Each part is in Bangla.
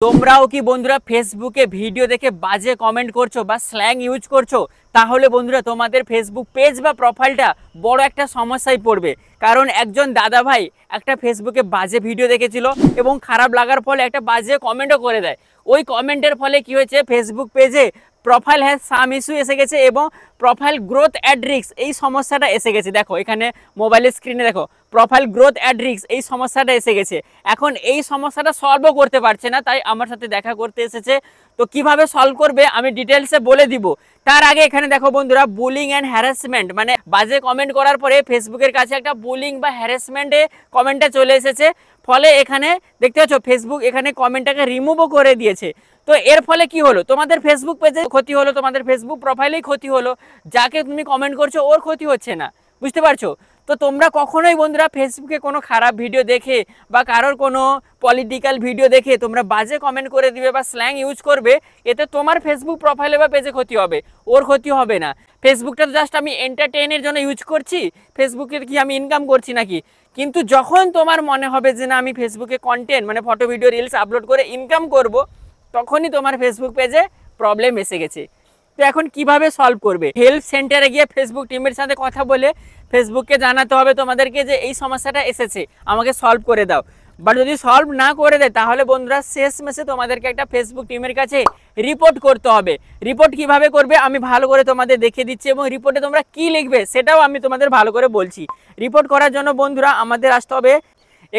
তোমরাও কি বন্ধুরা ফেসবুকে ভিডিও দেখে বাজে কমেন্ট করছো বা স্ল্যাং ইউজ করছো? তাহলে বন্ধুরা তোমাদের ফেসবুক পেজ বা প্রোফাইলটা বড় একটা সমস্যায় পড়বে। কারণ একজন দাদা ভাই একটা ফেসবুকে বাজে ভিডিও দেখেছিল এবং খারাপ লাগার ফলে একটা বাজে কমেন্টও করে দেয়। ওই কমেন্টের ফলে কি হয়েছে, ফেসবুক পেজে প্রোফাইল হ্যাজ সাম ইস্যু এসে গেছে এবং প্রোফাইল গ্রোথ অ্যাড রিস্ক এই সমস্যাটা এসে গেছে। দেখো এখানে মোবাইলের স্ক্রিনে দেখো প্রোফাইল গ্রোথ অ্যাড রিস্ক এই সমস্যাটা এসে গেছে। এখন এই সমস্যাটা সলভও করতে পারছে না, তাই আমার সাথে দেখা করতে এসেছে। তো কিভাবে সলভ করবে আমি ডিটেলসে বলে দিব। তার আগে এখানে দেখো বন্ধুরা, বুলিং অ্যান্ড হ্যারাসমেন্ট, মানে বাজে কমেন্ট করার পরে ফেসবুকের কাছে একটা বুলিং বা হ্যারাসমেন্টে কমেন্টটা চলে এসেছে। ফলে এখানে দেখতে পাচ্ছ ফেসবুক এখানে কমেন্টটাকে রিমুভও করে দিয়েছে। তো এর ফলে কি হলো, তোমাদের ফেসবুক পেজে ক্ষতি হলো, তোমাদের ফেসবুক প্রোফাইলেই ক্ষতি হলো, যাকে তুমি কমেন্ট করছো ওর ক্ষতি হচ্ছে না। বুঝতে পারছো? তো তোমরা কখনোই বন্ধুরা ফেসবুকে কোনো খারাপ ভিডিও দেখে বা কারোর কোনো পলিটিক্যাল ভিডিও দেখে তোমরা বাজে কমেন্ট করে দিবে বা স্ল্যাং ইউজ করবে, এতে তোমার ফেসবুক প্রোফাইলে বা পেজে ক্ষতি হবে, ওর ক্ষতি হবে না। ফেসবুকটা তো জাস্ট আমি এন্টারটেইনের জন্য ইউজ করছি, ফেসবুকে কি আমি ইনকাম করছি নাকি? কিন্তু যখন তোমার মনে হবে যে না আমি ফেসবুকে কন্টেন্ট মানে ফটো ভিডিও রিলস আপলোড করে ইনকাম করব, তখনই তোমার ফেসবুক পেজে প্রবলেম এসে গেছে। তো এখন কিভাবে সলভ করবে? হেল্প সেন্টারে গিয়ে ফেসবুক টিমের সাথে কথা বলে ফেসবুককে জানাতে হবে তোমাদেরকে যে এই সমস্যাটা এসেছে, আমাকে সলভ করে দাও। বাট যদি সলভ না করে দেয় তাহলে বন্ধুরা শেষ মেসে তোমাদেরকে একটা ফেসবুক টিমের কাছে রিপোর্ট করতে হবে। রিপোর্ট কিভাবে করবে আমি ভালো করে তোমাদের দেখিয়ে দিচ্ছি এবং রিপোর্টে তোমরা কি লিখবে সেটাও আমি তোমাদের ভালো করে বলছি। রিপোর্ট করার জন্য বন্ধুরা আমাদের আসতে হবে,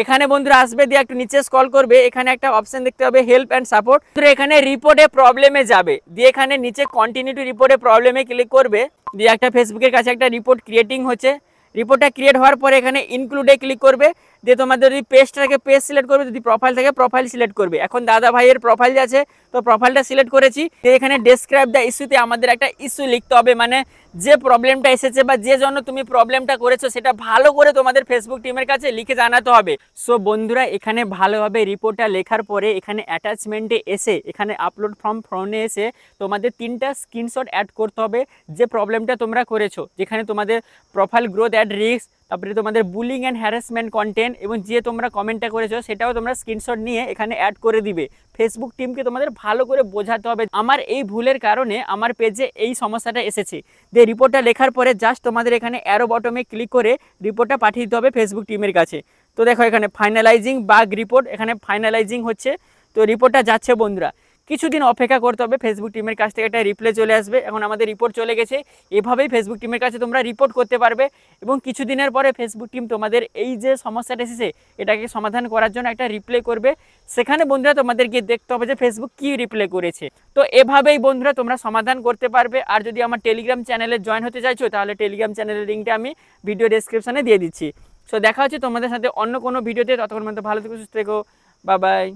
এখানে বন্ধুরা আসবে দিয়ে একটু নিচে স্ক্রল করবে, এখানে একটা অপশন দেখতে হবে হেল্প অ্যান্ড সাপোর্ট। তো এখানে রিপোর্টে প্রবলেমে যাবে, দিয়ে এখানে নিচে কন্টিনিউ টু রিপোর্টে প্রবলেমে ক্লিক করবে, দিয়ে একটা ফেসবুকের কাছে একটা রিপোর্ট ক্রিয়েটিং হচ্ছে। রিপোর্টটা ক্রিয়েট হওয়ার পরে এখানে ইনক্লুডে ক্লিক করবে, দিয়ে তোমাদের যদি পেজটা থাকে পেজ সিলেক্ট করবে, যদি প্রোফাইল থাকে প্রোফাইল সিলেক্ট করবে। এখন দাদা ভাইয়ের প্রোফাইল আছে তো প্রোফাইলটা সিলেক্ট করেছি। এখানে ডেসক্রাইব দ্য ইস্যুতে আমাদের একটা ইস্যু লিখতে হবে, মানে যে প্রবলেমটা এসেছে বা যে জন্য তুমি প্রবলেমটা করেছো সেটা ভালো করে তোমাদের ফেসবুক টিমের কাছে লিখে জানাতে হবে। সো বন্ধুরা এখানে ভালোভাবে রিপোর্টটা লেখার পরে এখানে অ্যাটাচমেন্টে এসে এখানে আপলোড ফর্ম ফর্মে এসে তোমাদের 3টা স্ক্রিনশট অ্যাড করতে হবে যে প্রবলেমটা তোমরা করেছো, যেখানে তোমাদের প্রোফাইল গ্রোথ অ্যাড রিস্ক, তারপরে তোমাদের বুলিং অ্যান্ড হ্যারাসমেন্ট কন্টেন্ট এবং যে তোমরা কমেন্টটা করেছো সেটাও তোমরা স্ক্রিনশট নিয়ে এখানে অ্যাড করে দিবে। ফেসবুক টিমকে তোমাদের ভালো করে বোঝাতে হবে আমার এই ভুলের কারণে আমার পেজে এই সমস্যাটা এসেছে। দিয়ে রিপোর্টটা লেখার পরে জাস্ট তোমাদের এখানে অ্যারো বটমে ক্লিক করে রিপোর্টটা পাঠিয়ে দিতে হবে ফেসবুক টিমের কাছে। তো দেখো এখানে ফাইনালাইজিং বাগ রিপোর্ট, এখানে ফাইনালাইজিং হচ্ছে, তো রিপোর্টটা যাচ্ছে বন্ধুরা। কিছুদিন অপেক্ষা করতে হবে, ফেসবুক টিমের কাছ থেকে একটা রিপ্লাই চলে আসবে। এখন আমাদের রিপোর্ট চলে গেছে, এভাবেই ফেসবুক টিমের কাছে তোমরা রিপোর্ট করতে পারবে এবং কিছুদিনের পরে ফেসবুক টিম তোমাদের এই যে সমস্যাটা এসেছে এটাকে সমাধান করার জন্য একটা রিপ্লাই করবে। সেখানে বন্ধুরা তোমাদেরকে দেখতে হবে যে ফেসবুক কি রিপ্লাই করেছে। তো এভাবেই বন্ধুরা তোমরা সমাধান করতে পারবে। আর যদি আমার টেলিগ্রাম চ্যানেলে জয়েন হতে চাইছো তাহলে টেলিগ্রাম চ্যানেলের লিঙ্কটা আমি ভিডিও ডেসক্রিপশনে দিয়ে দিচ্ছি। সো দেখা হচ্ছে তোমাদের সাথে অন্য কোনো ভিডিওতে, ততক্ষণ পর্যন্ত ভালো থেকো, সুস্থ থেকো, বাই বাই।